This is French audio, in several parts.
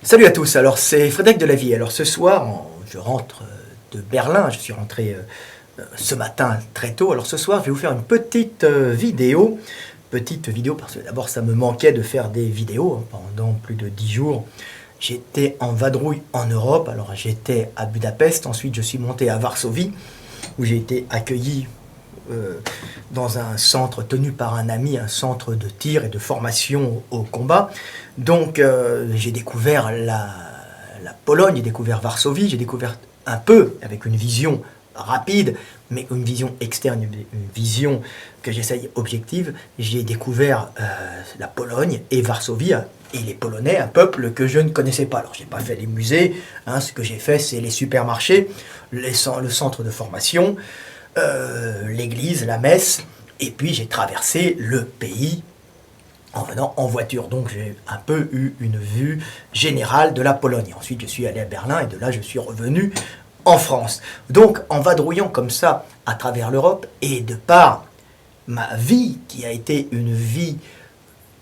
Salut à tous, alors c'est Frédéric Delavie. Alors ce soir, je rentre de Berlin, je suis rentré ce matin très tôt. Alors ce soir, je vais vous faire une petite vidéo. Petite vidéo parce que d'abord ça me manquait de faire des vidéos pendant plus de 10 jours. J'étais en vadrouille en Europe, alors j'étais à Budapest, ensuite je suis monté à Varsovie où j'ai été accueilli dans un centre tenu par un ami, un centre de tir et de formation au combat. Donc j'ai découvert la Pologne, j'ai découvert Varsovie, j'ai découvert un peu avec une vision rapide, mais une vision externe, une vision que j'essaye objective. J'ai découvert la Pologne et Varsovie et les Polonais, un peuple que je ne connaissais pas. Alors j'ai pas fait les musées, ce que j'ai fait c'est les supermarchés, le centre de formation, l'église, la messe, et puis j'ai traversé le pays en venant en voiture. Donc j'ai un peu eu une vue générale de la Pologne. Ensuite je suis allé à Berlin et de là je suis revenu en France. Donc en vadrouillant comme ça à travers l'Europe et de par ma vie qui a été une vie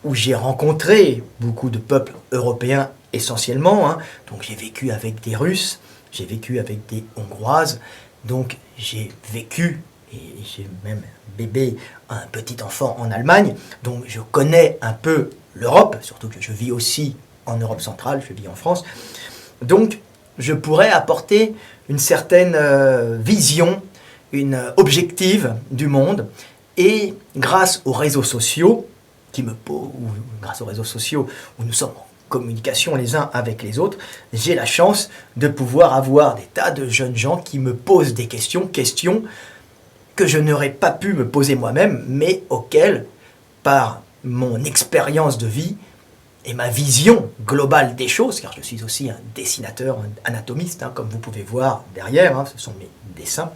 où j'ai rencontré beaucoup de peuples européens essentiellement, donc j'ai vécu avec des Russes, j'ai vécu avec des Hongroises, donc j'ai vécu, et j'ai même bébé, un petit enfant en Allemagne, donc je connais un peu l'Europe, surtout que je vis aussi en Europe centrale, je vis en France, donc je pourrais apporter une certaine vision, une objective du monde, et grâce aux réseaux sociaux, grâce aux réseaux sociaux où nous sommes en communication les uns avec les autres, j'ai la chance de pouvoir avoir des tas de jeunes gens qui me posent des questions que je n'aurais pas pu me poser moi-même, mais auxquelles, par mon expérience de vie et ma vision globale des choses, car je suis aussi un dessinateur, un anatomiste, comme vous pouvez voir derrière, ce sont mes dessins,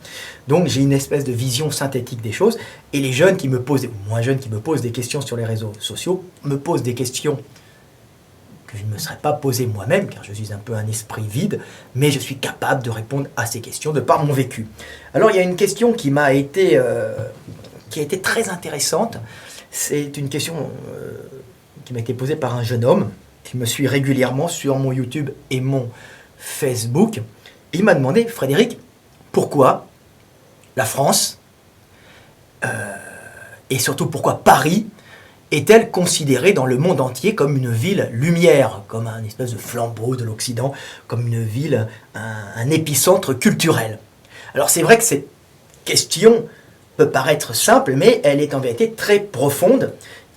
donc j'ai une espèce de vision synthétique des choses, et les jeunes qui me posent, ou moins jeunes qui me posent des questions sur les réseaux sociaux, me posent des questions que je ne me serais pas posé moi-même, car je suis un peu un esprit vide, mais je suis capable de répondre à ces questions de par mon vécu. Alors il y a une question qui a été très intéressante, c'est une question qui m'a été posée par un jeune homme qui me suit régulièrement sur mon YouTube et mon Facebook. Il m'a demandé, Frédéric, pourquoi la France, et surtout pourquoi Paris, est-elle considérée dans le monde entier comme une ville lumière, comme un espèce de flambeau de l'Occident, comme une ville, un épicentre culturel. Alors c'est vrai que cette question peut paraître simple, mais elle est en vérité très profonde,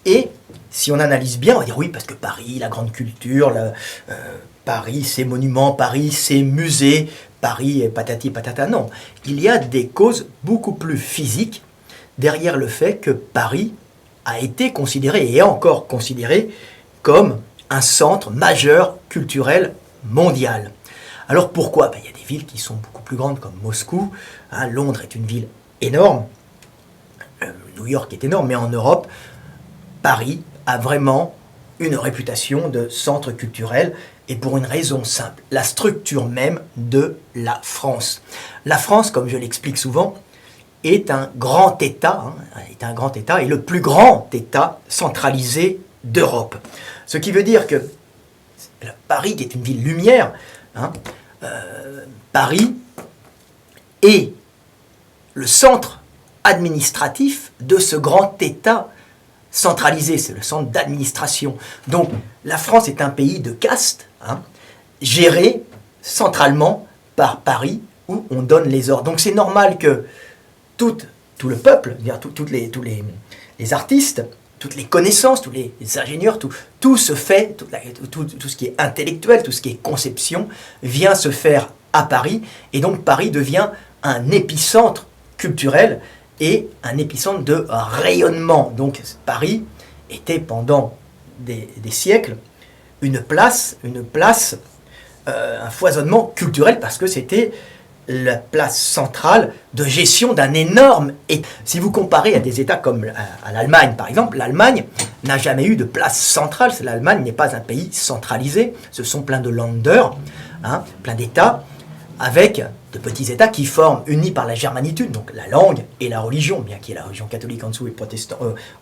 et si on analyse bien, on va dire oui, parce que Paris, la grande culture, Paris, ses monuments, Paris, ses musées, Paris, patati patata. Non, il y a des causes beaucoup plus physiques derrière le fait que Paris a été considéré et est encore considéré comme un centre majeur culturel mondial. Alors pourquoi? Il y a des villes qui sont beaucoup plus grandes comme Moscou, Londres est une ville énorme, New York est énorme, mais en Europe, Paris a vraiment une réputation de centre culturel, et pour une raison simple, la structure même de la France. La France, comme je l'explique souvent, est un grand État, et le plus grand État centralisé d'Europe. Ce qui veut dire que Paris, qui est une ville lumière, Paris est le centre administratif de ce grand État centralisé, c'est le centre d'administration. Donc la France est un pays de caste, géré centralement par Paris, où on donne les ordres. Donc c'est normal que tout le peuple, tous les artistes, toutes les connaissances, tous les ingénieurs, tout se fait, tout ce qui est intellectuel, tout ce qui est conception, vient se faire à Paris, et donc Paris devient un épicentre culturel et un épicentre de rayonnement. Donc Paris était pendant des siècles une place, un foisonnement culturel, parce que c'était la place centrale de gestion d'un énorme État. Si vous comparez à des États comme à l'Allemagne, par exemple, l'Allemagne n'a jamais eu de place centrale. L'Allemagne n'est pas un pays centralisé. Ce sont plein de Länder, plein d'États, avec de petits États qui forment, unis par la germanitude, donc la langue et la religion, bien qu'il y ait la religion catholique en dessous et protestant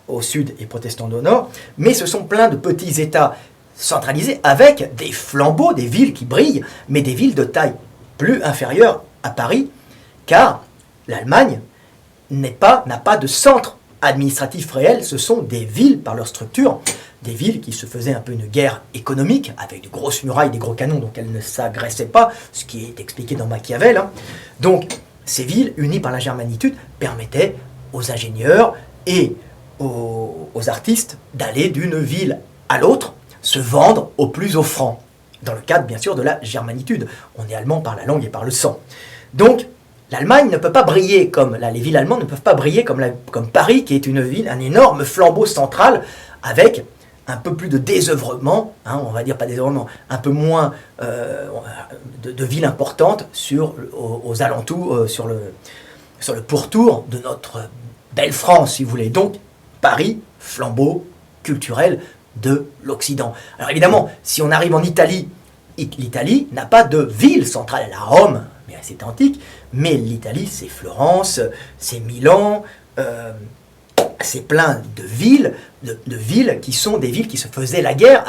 au sud et protestant au nord, mais ce sont plein de petits États centralisé avec des flambeaux, des villes qui brillent, mais des villes de taille plus inférieure à Paris, car l'Allemagne n'a pas de centre administratif réel, ce sont des villes par leur structure, des villes qui se faisaient un peu une guerre économique, avec de grosses murailles, des gros canons, donc elles ne s'agressaient pas, ce qui est expliqué dans Machiavel. Donc ces villes, unies par la germanitude, permettaient aux ingénieurs et aux artistes d'aller d'une ville à l'autre, se vendre au plus offrant, dans le cadre bien sûr de la germanitude. On est allemand par la langue et par le sang. Donc l'Allemagne ne peut pas briller comme les villes allemandes ne peuvent pas briller comme Paris, qui est une ville, un énorme flambeau central avec un peu plus de désœuvrement, on va dire pas désœuvrement, un peu moins de villes importantes aux alentours, sur le pourtour de notre belle France, si vous voulez. Donc Paris, flambeau culturel de l'Occident. Alors évidemment, si on arrive en Italie, l'Italie n'a pas de ville centrale. Elle a Rome, mais c'est antique, mais l'Italie, c'est Florence, c'est Milan, c'est plein de villes, de villes qui sont des villes qui se faisaient la guerre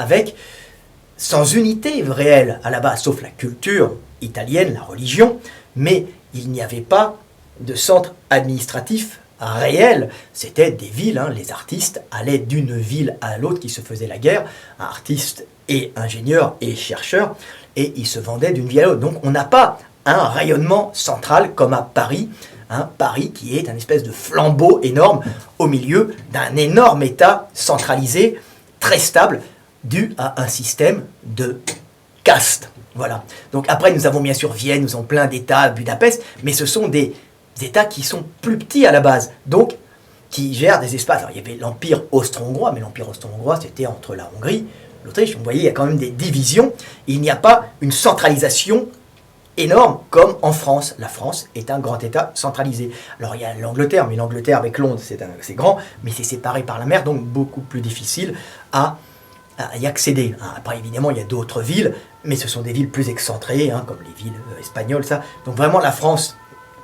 sans unité réelle à la base, sauf la culture italienne, la religion, mais il n'y avait pas de centre administratif réel. C'était des villes, les artistes allaient d'une ville à l'autre qui se faisaient la guerre, artistes et ingénieurs et chercheurs, et ils se vendaient d'une ville à l'autre. Donc on n'a pas un rayonnement central comme à Paris, Paris qui est un espèce de flambeau énorme au milieu d'un énorme État centralisé, très stable, dû à un système de caste. Voilà. Donc après, nous avons bien sûr Vienne, nous avons plein d'États, Budapest, mais ce sont des États qui sont plus petits à la base, donc qui gèrent des espaces. Alors il y avait l'Empire austro-hongrois, mais l'Empire austro-hongrois, c'était entre la Hongrie, l'Autriche. Vous voyez, il y a quand même des divisions. Il n'y a pas une centralisation énorme comme en France. La France est un grand État centralisé. Alors il y a l'Angleterre, mais l'Angleterre avec Londres, c'est grand, mais c'est séparé par la mer, donc beaucoup plus difficile à y accéder. Après, évidemment, il y a d'autres villes, mais ce sont des villes plus excentrées, comme les villes espagnoles, ça. Donc vraiment, la France,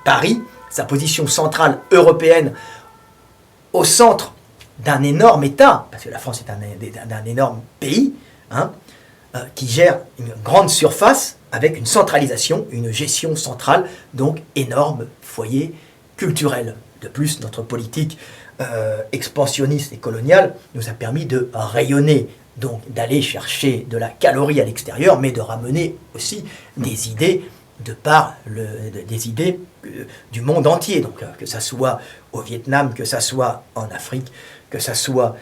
Paris, sa position centrale européenne au centre d'un énorme État, parce que la France est un énorme pays, qui gère une grande surface avec une centralisation, une gestion centrale, donc énorme foyer culturel. De plus, notre politique expansionniste et coloniale nous a permis de rayonner, donc d'aller chercher de la calorie à l'extérieur, mais de ramener aussi des idées des idées du monde entier, donc que ça soit au Vietnam, que ça soit en Afrique, que ça soit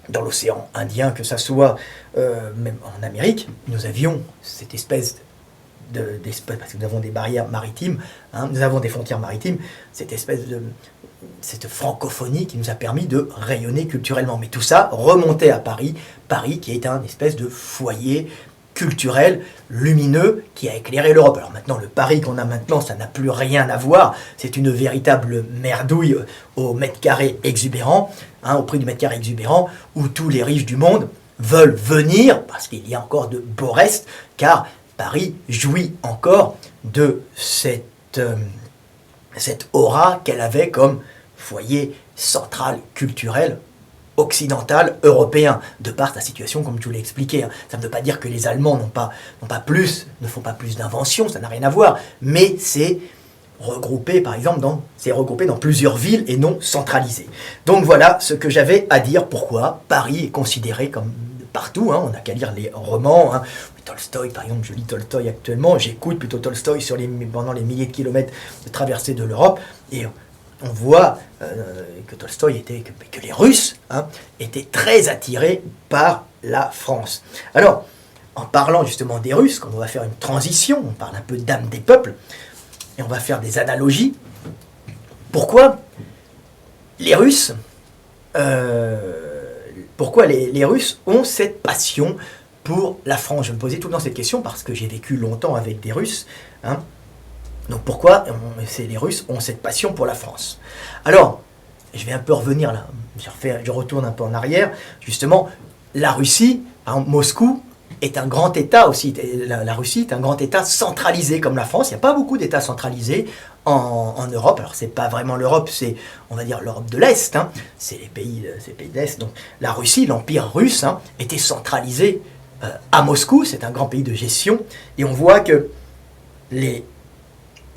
dans l'océan Indien, que ça soit même en Amérique, nous avions cette espèce parce que nous avons des barrières maritimes, nous avons des frontières maritimes, cette francophonie qui nous a permis de rayonner culturellement. Mais tout ça remontait à Paris, Paris qui est un espèce de foyer culturel, lumineux, qui a éclairé l'Europe. Alors maintenant, le Paris qu'on a maintenant, ça n'a plus rien à voir. C'est une véritable merdouille au mètre carré exubérant, au prix du mètre carré exubérant, où tous les riches du monde veulent venir, parce qu'il y a encore de beaux restes, car Paris jouit encore de cette aura qu'elle avait comme foyer central culturel occidental, européen, de par sa situation, comme je vous l'ai expliqué. Ça ne veut pas dire que les Allemands ne font pas plus d'inventions, ça n'a rien à voir, mais c'est regroupé, par exemple, dans plusieurs villes et non centralisé. Donc voilà ce que j'avais à dire, pourquoi Paris est considéré comme partout, on n'a qu'à lire les romans, Tolstoï, par exemple, je lis Tolstoï actuellement, j'écoute plutôt Tolstoï pendant les milliers de kilomètres de traversée de l'Europe, et on voit que Tolstoï que les Russes étaient très attirés par la France. Alors, en parlant justement des Russes, quand on va faire une transition, on parle un peu d'âme des peuples, et on va faire des analogies. Pourquoi les Russes, les Russes ont cette passion pour la France? Je me posais tout le temps cette question parce que j'ai vécu longtemps avec des Russes. Donc pourquoi les Russes ont cette passion pour la France? Alors, je vais un peu revenir là, je retourne un peu en arrière. Justement, la Russie, Moscou, est un grand État aussi. La Russie est un grand État centralisé comme la France. Il n'y a pas beaucoup d'États centralisés en Europe. Alors c'est pas vraiment l'Europe, c'est on va dire l'Europe de l'Est, hein. C'est les pays de l'Est. Donc la Russie, l'Empire russe, hein, était centralisé à Moscou, c'est un grand pays de gestion, et on voit que les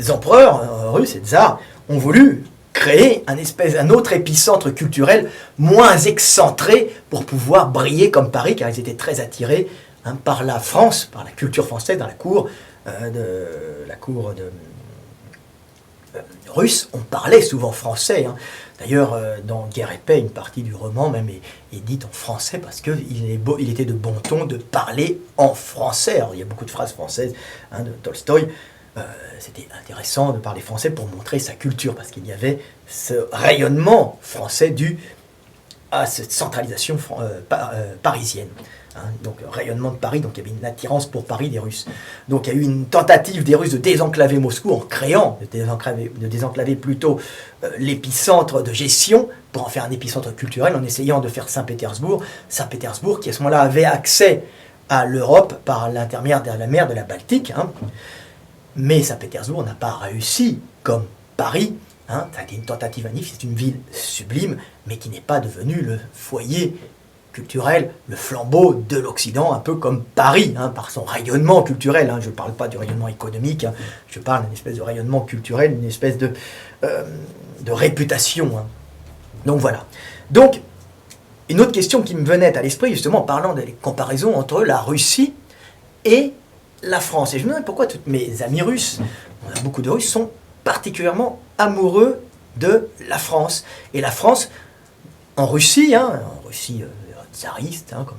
empereurs russes et tsars ont voulu créer un autre épicentre culturel moins excentré pour pouvoir briller comme Paris, car ils étaient très attirés, hein, par la France, par la culture française dans la cour russe. On parlait souvent français, hein. D'ailleurs, dans Guerre et Paix, une partie du roman même est dite en français parce qu'il était de bon ton de parler en français. Alors, il y a beaucoup de phrases françaises, hein, de Tolstoï. C'était intéressant de parler français pour montrer sa culture, parce qu'il y avait ce rayonnement français dû à cette centralisation parisienne. Hein, donc rayonnement de Paris, donc il y avait une attirance pour Paris des Russes. Donc il y a eu une tentative des Russes de désenclaver Moscou en créant, de désenclaver plutôt l'épicentre de gestion pour en faire un épicentre culturel, en essayant de faire Saint-Pétersbourg. Saint-Pétersbourg qui à ce moment-là avait accès à l'Europe par l'intermédiaire de la mer de la Baltique, hein. Mais Saint-Pétersbourg n'a pas réussi comme Paris, hein. Ça a été une tentative magnifique, c'est une ville sublime, mais qui n'est pas devenue le foyer culturel, le flambeau de l'Occident, un peu comme Paris, hein, par son rayonnement culturel, hein. Je ne parle pas du rayonnement économique, hein. Je parle d'une espèce de rayonnement culturel, une espèce de réputation, hein. Donc voilà. Donc, une autre question qui me venait à l'esprit, justement, en parlant des comparaisons entre la Russie et la France. Et je me demande pourquoi tous mes amis russes, on a beaucoup de Russes, sont particulièrement amoureux de la France. Et la France, en Russie tsariste, hein, comme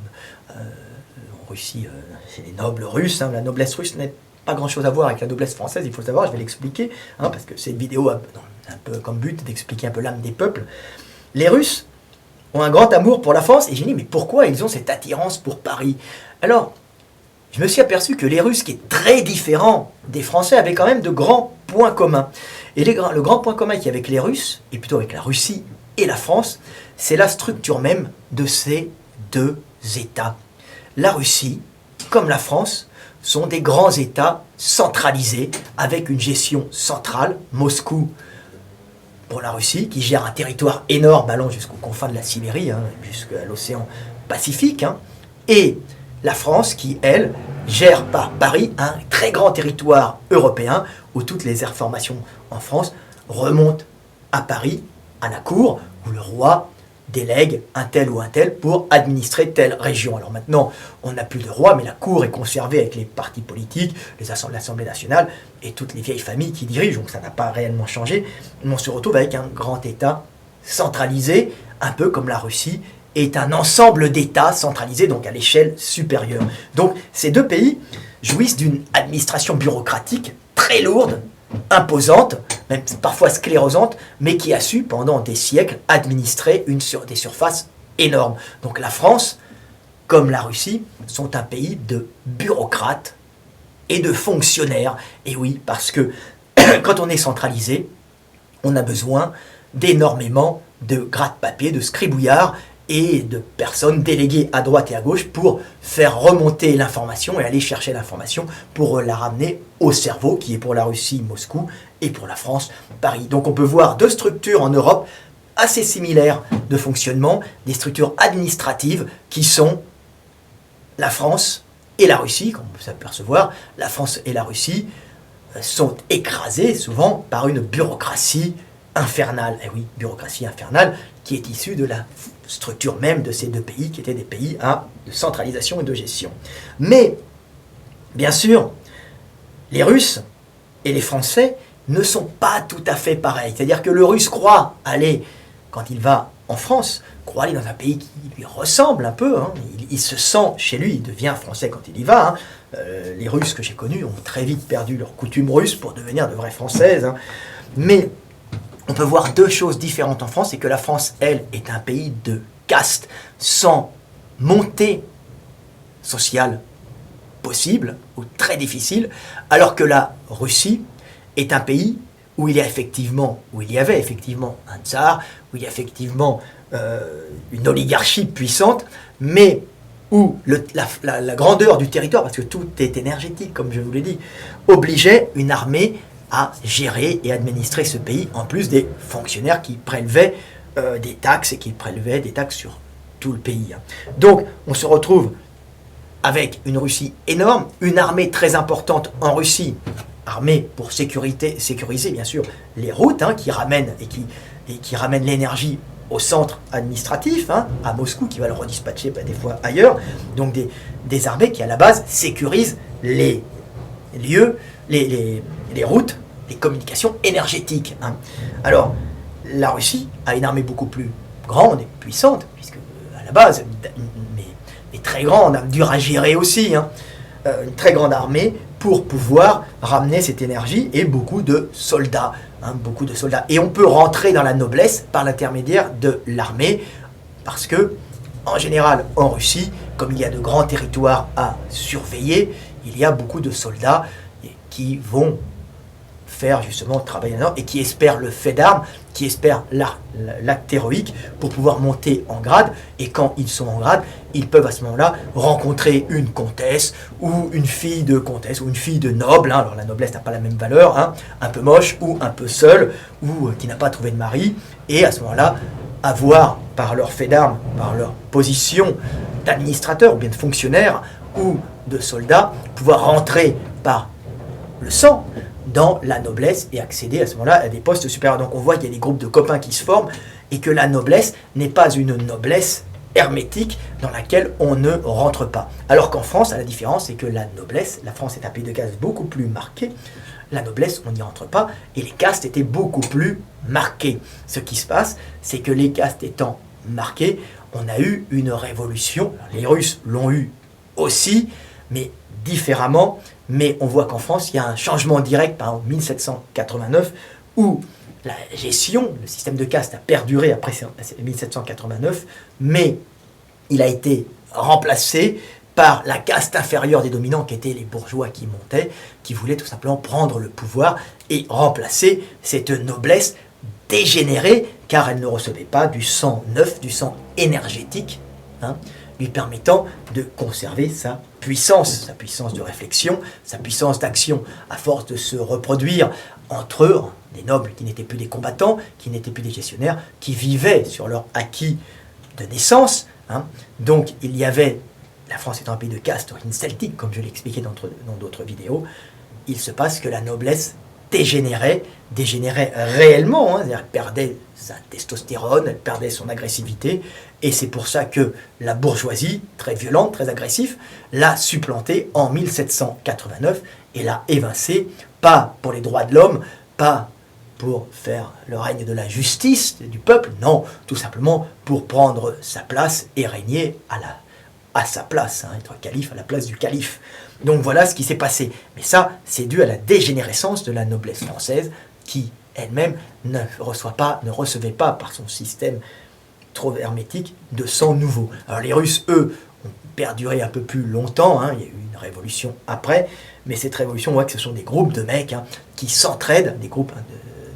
en Russie, c'est les nobles russes, hein. La noblesse russe n'a pas grand-chose à voir avec la noblesse française, il faut le savoir, je vais l'expliquer, hein, parce que cette vidéo a un peu comme but d'expliquer un peu l'âme des peuples. Les Russes ont un grand amour pour la France, et j'ai dit, mais pourquoi ils ont cette attirance pour Paris? Alors, je me suis aperçu que les Russes, qui est très différent des Français, avaient quand même de grands points communs. Et le grand point commun qu'il y a avec les Russes, et plutôt avec la Russie et la France, c'est la structure même de ces deux États. La Russie, comme la France, sont des grands États centralisés, avec une gestion centrale. Moscou, pour la Russie, qui gère un territoire énorme allant jusqu'aux confins de la Sibérie, hein, jusqu'à l'océan Pacifique, hein, et la France qui, elle, gère par Paris un très grand territoire européen où toutes les informations en France remontent à Paris, à la cour, où le roi délègue un tel ou un tel pour administrer telle région. Alors maintenant, on n'a plus de roi, mais la cour est conservée avec les partis politiques, l'Assemblée nationale et toutes les vieilles familles qui dirigent, donc ça n'a pas réellement changé. Mais on se retrouve avec un grand État centralisé, un peu comme la Russie est un ensemble d'États centralisés, donc à l'échelle supérieure. Donc ces deux pays jouissent d'une administration bureaucratique très lourde, imposante, même parfois sclérosante, mais qui a su pendant des siècles administrer des surfaces énormes. Donc la France, comme la Russie, sont un pays de bureaucrates et de fonctionnaires. Et oui, parce que quand on est centralisé, on a besoin d'énormément de gratte-papier, de scribouillards, et de personnes déléguées à droite et à gauche pour faire remonter l'information et aller chercher l'information pour la ramener au cerveau, qui est pour la Russie Moscou et pour la France Paris. Donc on peut voir deux structures en Europe assez similaires de fonctionnement, des structures administratives qui sont la France et la Russie, comme on peut s'apercevoir. La France et la Russie sont écrasées souvent par une bureaucratie infernale. Et oui, bureaucratie infernale qui est issue de la structure même de ces deux pays, qui étaient des pays de centralisation et de gestion. Mais, bien sûr, les Russes et les Français ne sont pas tout à fait pareils. C'est-à-dire que le Russe croit aller, quand il va en France, croit aller dans un pays qui lui ressemble un peu, hein. Il se sent chez lui, il devient français quand il y va, hein. Les Russes que j'ai connus ont très vite perdu leurs coutumes russes pour devenir de vraies Françaises, hein. Mais on peut voir deux choses différentes en France, c'est que la France, elle, est un pays de caste, sans montée sociale possible, ou très difficile, alors que la Russie est un pays où il y avait effectivement un tsar, où il y a effectivement une oligarchie puissante, mais où la grandeur du territoire, parce que tout est énergétique, comme je vous l'ai dit, obligeait une armée à gérer et administrer ce pays, en plus des fonctionnaires qui prélevaient des taxes et qui prélevaient des taxes sur tout le pays. Donc on se retrouve avec une Russie énorme, une armée très importante en Russie, armée pour sécuriser bien sûr les routes qui ramènent qui ramènent l'énergie au centre administratif, à Moscou, qui va le redispatcher des fois ailleurs. Donc des armées qui à la base sécurisent les lieux, les routes, les communications énergétiques. Alors la Russie a une armée beaucoup plus grande et puissante, puisque à la base, mais très grande, dure à gérer aussi, une très grande armée pour pouvoir ramener cette énergie et beaucoup de soldats. Beaucoup de soldats. Et on peut rentrer dans la noblesse par l'intermédiaire de l'armée, parce que, en général, en Russie, comme il y a de grands territoires à surveiller, il y a beaucoup de soldats qui vont faire justement travailler là-dedans et qui espèrent le fait d'armes, qui espèrent l'acte héroïque pour pouvoir monter en grade. Et quand ils sont en grade, ils peuvent à ce moment-là rencontrer une comtesse ou une fille de comtesse ou une fille de noble. Alors la noblesse n'a pas la même valeur, un peu moche ou un peu seule ou qui n'a pas trouvé de mari. Et à ce moment-là, avoir par leur fait d'armes, par leur position d'administrateur ou bien de fonctionnaire ou de soldat, pouvoir rentrer par le sang dans la noblesse et accéder à ce moment-là à des postes supérieurs. Donc on voit qu'il y a des groupes de copains qui se forment et que la noblesse n'est pas une noblesse hermétique dans laquelle on ne rentre pas. Alors qu'en France, la différence, c'est que la noblesse, la France est un pays de caste beaucoup plus marqué, la noblesse, on n'y rentre pas, et les castes étaient beaucoup plus marqués. Ce qui se passe, c'est que les castes étant marqués, on a eu une révolution. Les Russes l'ont eu aussi, mais différemment. Mais on voit qu'en France, il y a un changement direct, par exemple 1789, où la gestion, le système de caste a perduré après 1789, mais il a été remplacé par la caste inférieure des dominants, qui étaient les bourgeois qui montaient, qui voulaient tout simplement prendre le pouvoir et remplacer cette noblesse dégénérée, car elle ne recevait pas du sang neuf, du sang énergétique, lui permettant de conserver sa puissance de réflexion, sa puissance d'action, à force de se reproduire entre eux, des nobles qui n'étaient plus des combattants, qui n'étaient plus des gestionnaires, qui vivaient sur leur acquis de naissance. Donc il y avait, la France étant un pays de caste d'origine celtique, comme je l'ai expliqué dans d'autres vidéos, il se passe que la noblesse dégénérait réellement, c'est-à-dire elle perdait sa testostérone, elle perdait son agressivité, et c'est pour ça que la bourgeoisie, très violente, très agressive, l'a supplantée en 1789 et l'a évincée, pas pour les droits de l'homme, pas pour faire le règne de la justice du peuple, non, tout simplement pour prendre sa place et régner à sa place, être calife à la place du calife. Donc voilà ce qui s'est passé. Mais ça, c'est dû à la dégénérescence de la noblesse française qui, elle-même, ne recevait pas par son système trop hermétique de sang nouveau. Alors les Russes, eux, ont perduré un peu plus longtemps, il y a eu une révolution après, mais cette révolution, on voit que ce sont des groupes de mecs qui s'entraident, des groupes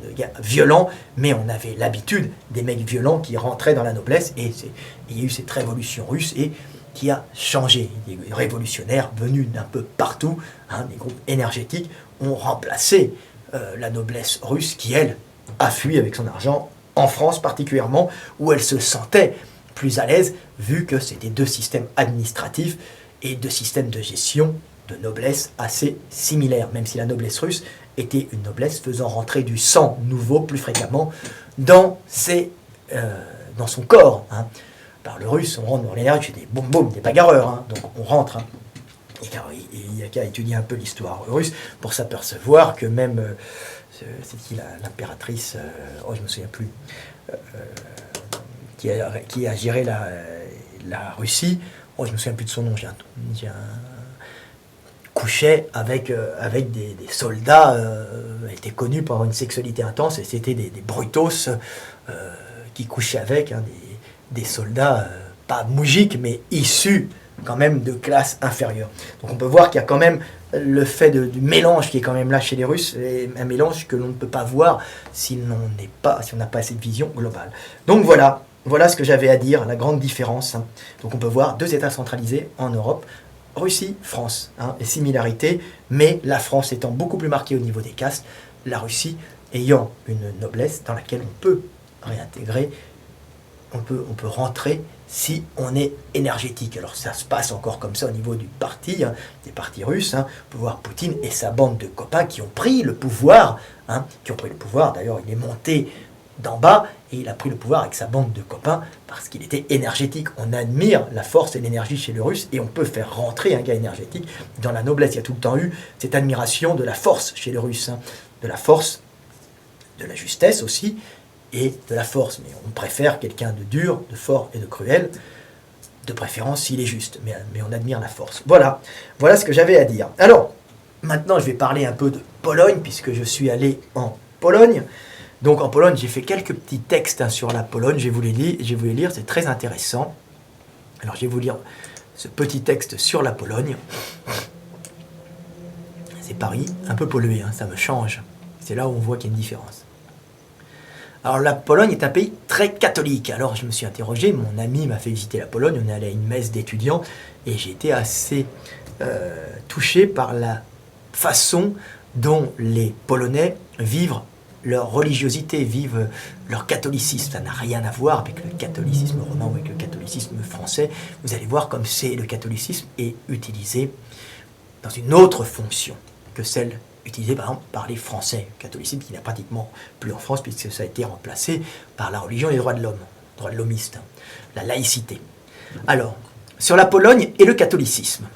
de gars violents, mais on avait l'habitude des mecs violents qui rentraient dans la noblesse, et il y a eu cette révolution russe, et qui a changé. Des révolutionnaires venus d'un peu partout, des groupes énergétiques, ont remplacé la noblesse russe qui, elle, a fui avec son argent, en France particulièrement, où elle se sentait plus à l'aise, vu que c'était deux systèmes administratifs et deux systèmes de gestion de noblesse assez similaires, même si la noblesse russe était une noblesse faisant rentrer du sang nouveau plus fréquemment dans son corps. Par le russe, on rentre dans l'énergie, c'est des boum boum, des bagarreurs, donc on rentre. Et il n'y a qu'à étudier un peu l'histoire russe pour s'apercevoir que même, c'est qui l'impératrice, je me souviens plus, qui a géré la Russie, je me souviens plus de son nom, couchait avec des soldats, était connu pour avoir une sexualité intense, et c'était des brutos qui couchaient avec des soldats, pas moujiks, mais issus quand même de classes inférieures. Donc on peut voir qu'il y a quand même le fait du mélange qui est quand même là chez les Russes, et un mélange que l'on ne peut pas voir si on n'a pas cette vision globale. Donc voilà ce que j'avais à dire, la grande différence. Donc on peut voir deux États centralisés en Europe, Russie, France, les similarités, mais la France étant beaucoup plus marquée au niveau des castes, la Russie ayant une noblesse dans laquelle on peut réintégrer, on peut rentrer si on est énergétique. Alors ça se passe encore comme ça au niveau du parti, des partis russes. On peut voir Poutine et sa bande de copains qui ont pris le pouvoir. D'ailleurs, il est monté d'en bas et il a pris le pouvoir avec sa bande de copains parce qu'il était énergétique. On admire la force et l'énergie chez le Russe et on peut faire rentrer un gars énergétique dans la noblesse. Il y a tout le temps eu cette admiration de la force chez le Russe, de la force, de la justesse aussi, et de la force. Mais on préfère quelqu'un de dur, de fort et de cruel, de préférence s'il est juste. Mais on admire la force. Voilà ce que j'avais à dire. Alors, maintenant je vais parler un peu de Pologne, puisque je suis allé en Pologne. Donc en Pologne, j'ai fait quelques petits textes sur la Pologne, je vais vous les lire, c'est très intéressant. Alors je vais vous lire ce petit texte sur la Pologne. C'est Paris, un peu pollué, ça me change. C'est là où on voit qu'il y a une différence. Alors la Pologne est un pays très catholique. Alors je me suis interrogé, mon ami m'a fait visiter la Pologne, on est allé à une messe d'étudiants, et j'ai été assez touché par la façon dont les Polonais vivent leur religiosité, vivent leur catholicisme. Ça n'a rien à voir avec le catholicisme romain ou avec le catholicisme français. Vous allez voir comme le catholicisme est utilisé dans une autre fonction que celle utilisée par exemple par les Français. Le catholicisme qui n'est pratiquement plus en France puisque ça a été remplacé par la religion et les droits de l'homme, droits de l'homiste, la laïcité. Alors, sur la Pologne et le catholicisme.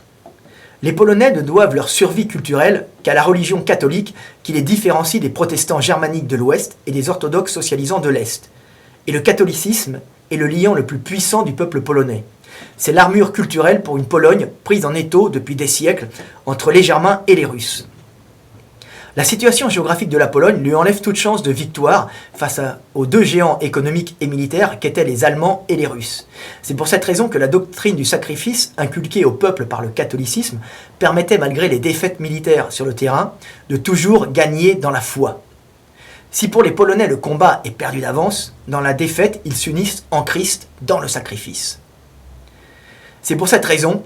Les Polonais ne doivent leur survie culturelle qu'à la religion catholique qui les différencie des protestants germaniques de l'Ouest et des orthodoxes socialisants de l'Est. Et le catholicisme est le liant le plus puissant du peuple polonais. C'est l'armure culturelle pour une Pologne prise en étau depuis des siècles entre les Germains et les Russes. La situation géographique de la Pologne lui enlève toute chance de victoire face aux deux géants économiques et militaires qu'étaient les Allemands et les Russes. C'est pour cette raison que la doctrine du sacrifice, inculquée au peuple par le catholicisme, permettait, malgré les défaites militaires sur le terrain, de toujours gagner dans la foi. Si pour les Polonais le combat est perdu d'avance, dans la défaite, ils s'unissent en Christ dans le sacrifice. C'est pour cette raison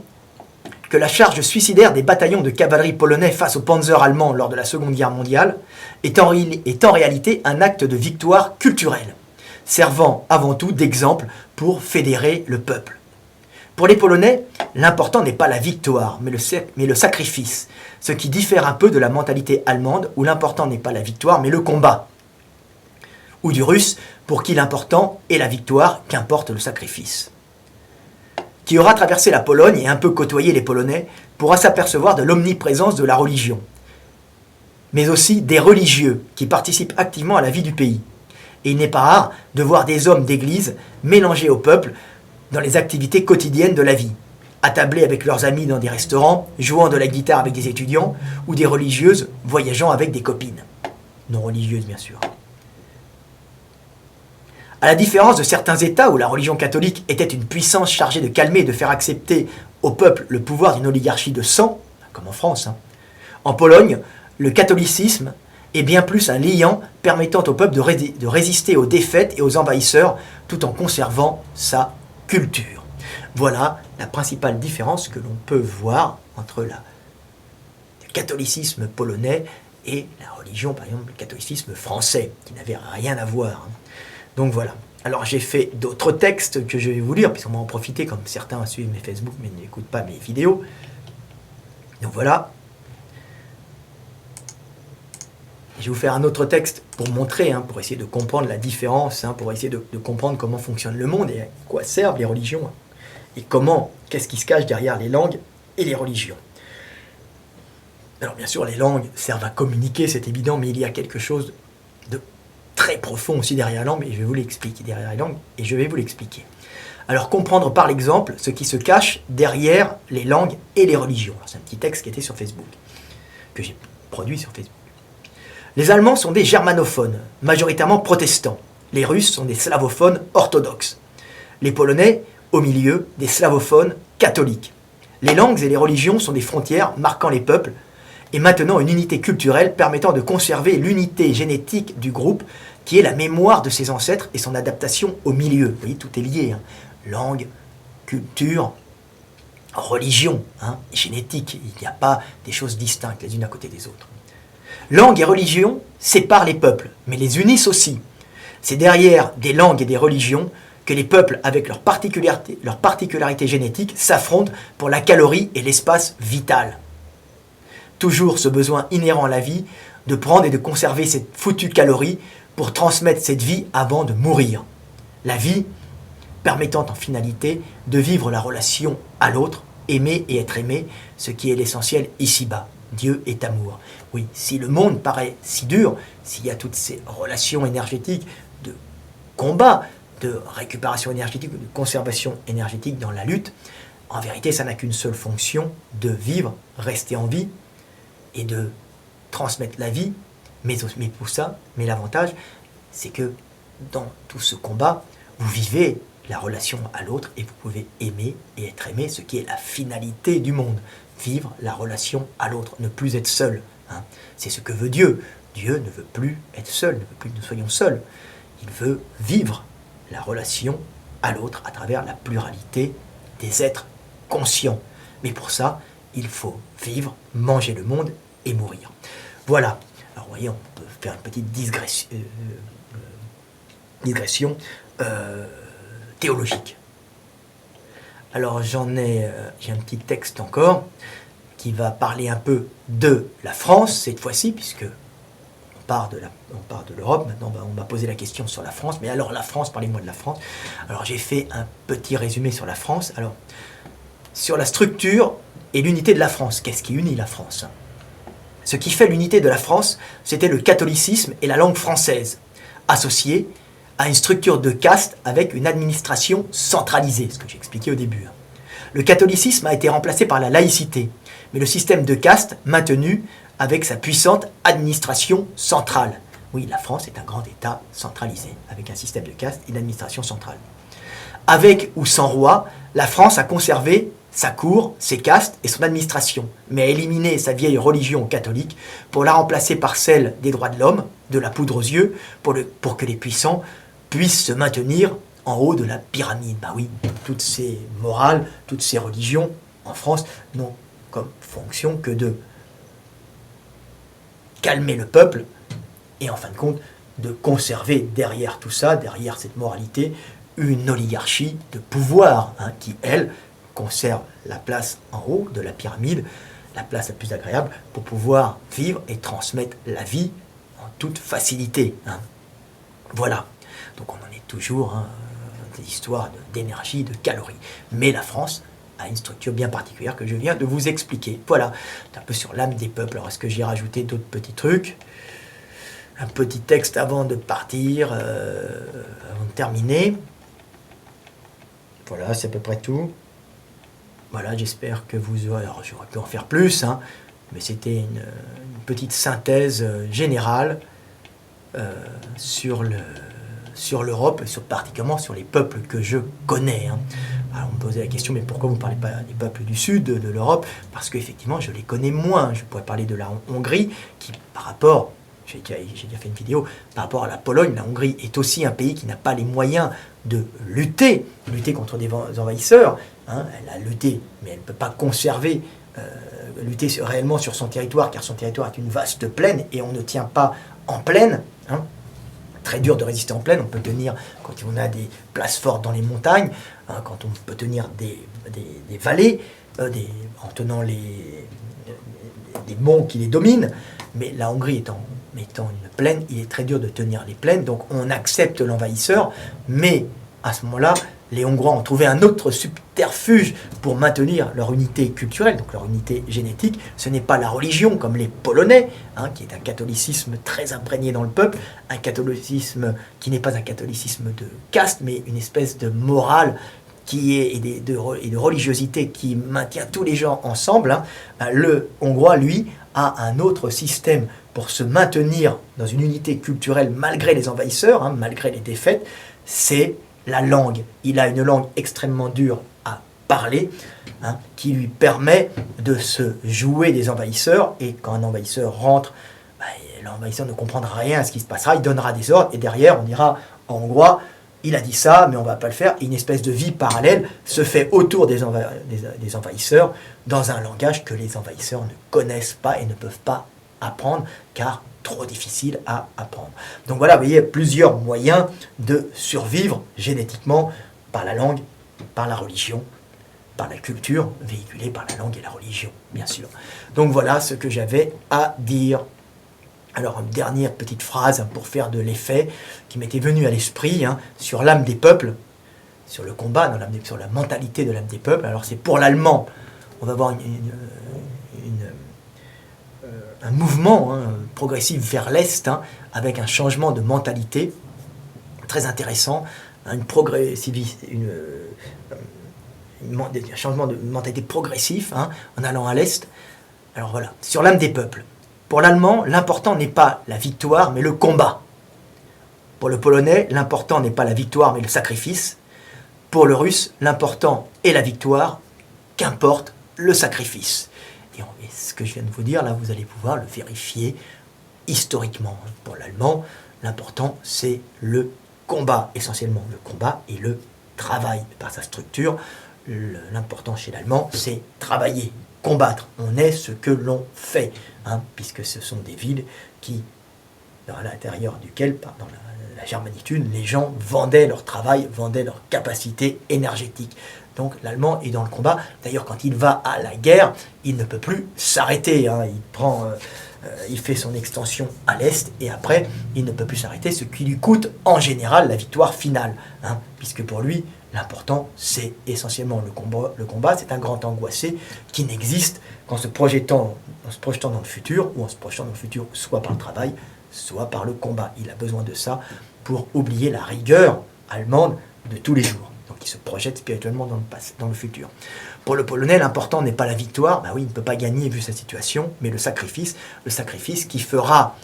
que la charge suicidaire des bataillons de cavalerie polonais face aux panzers allemands lors de la Seconde Guerre mondiale est en réalité un acte de victoire culturelle, servant avant tout d'exemple pour fédérer le peuple. Pour les Polonais, l'important n'est pas la victoire, mais le sacrifice, ce qui diffère un peu de la mentalité allemande où l'important n'est pas la victoire, mais le combat. Ou du Russe, pour qui l'important est la victoire, qu'importe le sacrifice. Qui aura traversé la Pologne et un peu côtoyé les Polonais, pourra s'apercevoir de l'omniprésence de la religion, mais aussi des religieux qui participent activement à la vie du pays. Et il n'est pas rare de voir des hommes d'église mélangés au peuple dans les activités quotidiennes de la vie, attablés avec leurs amis dans des restaurants, jouant de la guitare avec des étudiants, ou des religieuses voyageant avec des copines. Non religieuses, bien sûr. À la différence de certains États où la religion catholique était une puissance chargée de calmer et de faire accepter au peuple le pouvoir d'une oligarchie de sang, comme en France, en Pologne, le catholicisme est bien plus un liant permettant au peuple de résister aux défaites et aux envahisseurs tout en conservant sa culture. Voilà la principale différence que l'on peut voir entre le catholicisme polonais et la religion, par exemple, le catholicisme français, qui n'avait rien à voir. Donc voilà. Alors j'ai fait d'autres textes que je vais vous lire, puisqu'on va en profiter, comme certains suivent mes Facebook mais n'écoutent pas mes vidéos. Donc voilà. Je vais vous faire un autre texte pour montrer, pour essayer de comprendre la différence, pour essayer de comprendre comment fonctionne le monde et à quoi servent les religions. Et qu'est-ce qui se cache derrière les langues et les religions. Alors bien sûr, les langues servent à communiquer, c'est évident, mais il y a quelque chose de très profond aussi derrière la langue, et je vais vous l'expliquer derrière les langues, et je vais vous l'expliquer. Alors comprendre par l'exemple ce qui se cache derrière les langues et les religions. C'est un petit texte qui était sur Facebook, que j'ai produit sur Facebook. Les Allemands sont des germanophones, majoritairement protestants. Les Russes sont des slavophones orthodoxes. Les Polonais, au milieu, des slavophones catholiques. Les langues et les religions sont des frontières marquant les peuples et maintenant une unité culturelle permettant de conserver l'unité génétique du groupe qui est la mémoire de ses ancêtres et son adaptation au milieu. Vous voyez, tout est lié. Langue, culture, religion, génétique. Il n'y a pas des choses distinctes les unes à côté des autres. Langue et religion séparent les peuples, mais les unissent aussi. C'est derrière des langues et des religions que les peuples, avec leurs particularités génétiques, s'affrontent pour la calorie et l'espace vital. Toujours ce besoin inhérent à la vie de prendre et de conserver cette foutue calorie pour transmettre cette vie avant de mourir. La vie permettant en finalité de vivre la relation à l'autre, aimer et être aimé, ce qui est l'essentiel ici-bas. Dieu est amour. Oui, si le monde paraît si dur, s'il y a toutes ces relations énergétiques de combat, de récupération énergétique, de conservation énergétique dans la lutte, en vérité, ça n'a qu'une seule fonction, de vivre, rester en vie et de transmettre la vie. Mais pour ça, mais l'avantage, c'est que dans tout ce combat, vous vivez la relation à l'autre et vous pouvez aimer et être aimé, ce qui est la finalité du monde. Vivre la relation à l'autre, ne plus être seul. Hein. C'est ce que veut Dieu. Dieu ne veut plus être seul, ne veut plus que nous soyons seuls. Il veut vivre la relation à l'autre à travers la pluralité des êtres conscients. Mais pour ça, il faut vivre, manger le monde et mourir. Voilà. Alors vous voyez, on peut faire une petite digression théologique. Alors j'ai un petit texte encore qui va parler un peu de la France cette fois-ci, puisque on part de l'Europe. Maintenant on m'a posé la question sur la France, mais alors la France, parlez-moi de la France. Alors j'ai fait un petit résumé sur la France. Alors sur la structure et l'unité de la France, qu'est-ce qui unit la France? Ce qui fait l'unité de la France, c'était le catholicisme et la langue française, associés à une structure de caste avec une administration centralisée, ce que j'ai expliqué au début. Le catholicisme a été remplacé par la laïcité, mais le système de caste maintenu avec sa puissante administration centrale. Oui, la France est un grand État centralisé, avec un système de caste et d'administration centrale. Avec ou sans roi, la France a conservé sa cour, ses castes et son administration, mais a éliminé sa vieille religion catholique pour la remplacer par celle des droits de l'homme, de la poudre aux yeux, pour que les puissants puissent se maintenir en haut de la pyramide. Ben oui, toutes ces morales, toutes ces religions en France n'ont comme fonction que de calmer le peuple et en fin de compte de conserver derrière tout ça, derrière cette moralité, une oligarchie de pouvoir qui, elle, conserve la place en haut de la pyramide, la place la plus agréable pour pouvoir vivre et transmettre la vie en toute facilité. Voilà. Donc on en est toujours des histoires d'énergie, de calories. Mais la France a une structure bien particulière que je viens de vous expliquer. Voilà, c'est un peu sur l'âme des peuples. Alors est-ce que j'ai rajouté d'autres petits trucs? Un petit texte avant de partir, avant de terminer. Voilà, c'est à peu près tout. Voilà, j'espère que vous aurez... Alors j'aurais pu en faire plus, mais c'était une petite synthèse générale sur l'Europe, particulièrement sur les peuples que je connais. Alors on me posait la question, mais pourquoi vous ne parlez pas des peuples du sud de l'Europe? Parce qu'effectivement, je les connais moins. Je pourrais parler de la Hongrie, qui par rapport, j'ai déjà fait une vidéo, par rapport à la Pologne, la Hongrie est aussi un pays qui n'a pas les moyens de lutter contre des envahisseurs. Elle a lutté, mais elle ne peut pas conserver, lutter réellement sur son territoire, car son territoire est une vaste plaine, et on ne tient pas en plaine. Très dur de résister en plaine, on peut tenir quand on a des places fortes dans les montagnes, quand on peut tenir des vallées, en tenant des monts qui les dominent, mais la Hongrie étant une plaine, il est très dur de tenir les plaines, donc on accepte l'envahisseur, mais à ce moment-là, les Hongrois ont trouvé un autre subterfuge pour maintenir leur unité culturelle, donc leur unité génétique. Ce n'est pas la religion comme les Polonais, qui est un catholicisme très imprégné dans le peuple, un catholicisme qui n'est pas un catholicisme de caste, mais une espèce de morale et de religiosité qui maintient tous les gens ensemble. Le Hongrois, lui, a un autre système pour se maintenir dans une unité culturelle malgré les envahisseurs, malgré les défaites, c'est la langue. Il a une langue extrêmement dure à parler, qui lui permet de se jouer des envahisseurs, et quand un envahisseur rentre, l'envahisseur ne comprendra rien à ce qui se passera, il donnera des ordres, et derrière on dira en hongrois, il a dit ça, mais on ne va pas le faire, et une espèce de vie parallèle se fait autour des envahisseurs, dans un langage que les envahisseurs ne connaissent pas et ne peuvent pas apprendre, car trop difficile à apprendre. Donc voilà, vous voyez, plusieurs moyens de survivre génétiquement par la langue, par la religion, par la culture véhiculée par la langue et la religion, bien sûr. Donc voilà ce que j'avais à dire. Alors, une dernière petite phrase pour faire de l'effet qui m'était venue à l'esprit sur l'âme des peuples, sur le combat, sur la mentalité de l'âme des peuples. Alors, c'est pour l'allemand, on va voir un mouvement progressif vers l'Est, avec un changement de mentalité très intéressant, un changement de mentalité progressif en allant à l'Est. Alors voilà, sur l'âme des peuples. Pour l'allemand, l'important n'est pas la victoire, mais le combat. Pour le polonais, l'important n'est pas la victoire, mais le sacrifice. Pour le russe, l'important est la victoire, qu'importe le sacrifice. Et ce que je viens de vous dire, là, vous allez pouvoir le vérifier historiquement. Pour l'allemand, l'important, c'est le combat, essentiellement le combat et le travail. Par sa structure, l'important chez l'allemand, c'est travailler, combattre. On est ce que l'on fait, puisque ce sont des villes qui, à l'intérieur duquel, dans la germanitude, les gens vendaient leur travail, vendaient leur capacité énergétique. Donc l'allemand est dans le combat. D'ailleurs, quand il va à la guerre, il ne peut plus s'arrêter. Il fait son extension à l'est et après, il ne peut plus s'arrêter, ce qui lui coûte en général la victoire finale. Puisque pour lui, l'important, c'est essentiellement le combat. C'est un grand angoissé qui n'existe qu'en se projetant dans le futur, ou en se projetant dans le futur soit par le travail, soit par le combat. Il a besoin de ça pour oublier la rigueur allemande de tous les jours. Donc il se projette spirituellement dans le futur. Pour le Polonais, l'important n'est pas la victoire, oui, il ne peut pas gagner vu sa situation, mais le sacrifice qui fera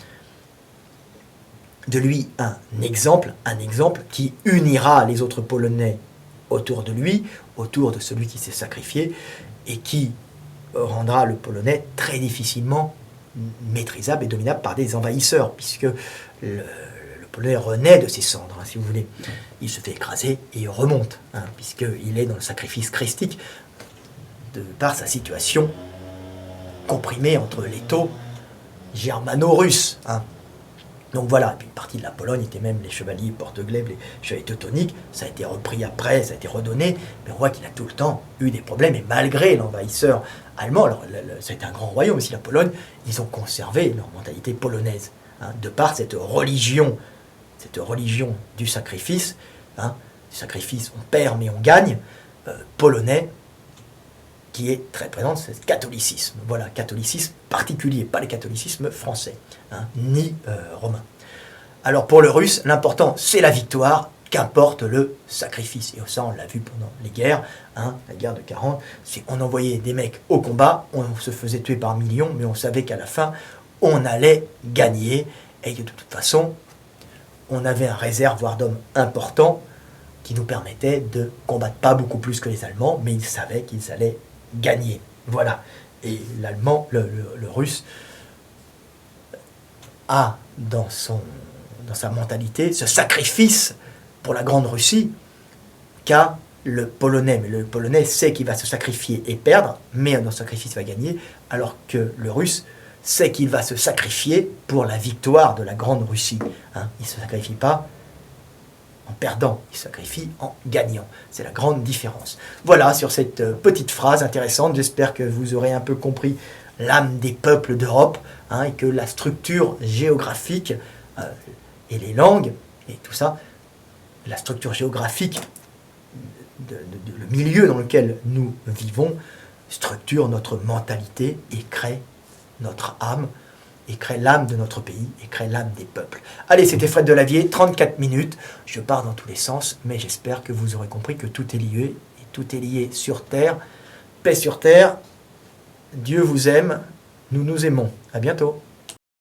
de lui un exemple qui unira les autres Polonais autour de lui, autour de celui qui s'est sacrifié, et qui rendra le Polonais très difficilement maîtrisable et dominable par des envahisseurs, puisque le Polonais renaît de ses cendres, si vous voulez. Il se fait écraser et il remonte, puisqu'il est dans le sacrifice christique, par sa situation comprimée entre l'étau germano-russe. Donc voilà, et puis une partie de la Pologne était même les chevaliers porte-glaive, les chevaliers teutoniques, ça a été repris après, ça a été redonné, mais on voit qu'il a tout le temps eu des problèmes, et malgré l'envahisseur allemand, alors ça a été un grand royaume aussi, la Pologne, ils ont conservé leur mentalité polonaise, de par cette religion du sacrifice, on perd mais on gagne, polonais, qui est très présente, c'est le catholicisme. Voilà, catholicisme particulier, pas le catholicisme français, ni romain. Alors pour le russe, l'important c'est la victoire, qu'importe le sacrifice. Et ça, on l'a vu pendant les guerres, la guerre de 40, on envoyait des mecs au combat, on se faisait tuer par millions, mais on savait qu'à la fin, on allait gagner, et de toute façon, on avait un réservoir d'hommes important qui nous permettait de combattre pas beaucoup plus que les Allemands, mais ils savaient qu'ils allaient gagner. Voilà. Et l'allemand, le russe, a dans sa mentalité ce sacrifice pour la grande Russie qu'a le Polonais. Mais le Polonais sait qu'il va se sacrifier et perdre, mais dans le sacrifice il va gagner, alors que le Russe sait qu'il va se sacrifier pour la victoire de la grande Russie. Il ne se sacrifie pas en perdant, il sacrifie en gagnant. C'est la grande différence. Voilà, sur cette petite phrase intéressante, j'espère que vous aurez un peu compris l'âme des peuples d'Europe, et que la structure géographique et les langues, et tout ça, la structure géographique, le milieu dans lequel nous vivons, structure notre mentalité et crée notre âme, et crée l'âme de notre pays, et crée l'âme des peuples. Allez, c'était Fred Delavier, 34 minutes, je pars dans tous les sens, mais j'espère que vous aurez compris que tout est lié, et tout est lié sur Terre, paix sur Terre, Dieu vous aime, nous nous aimons. À bientôt.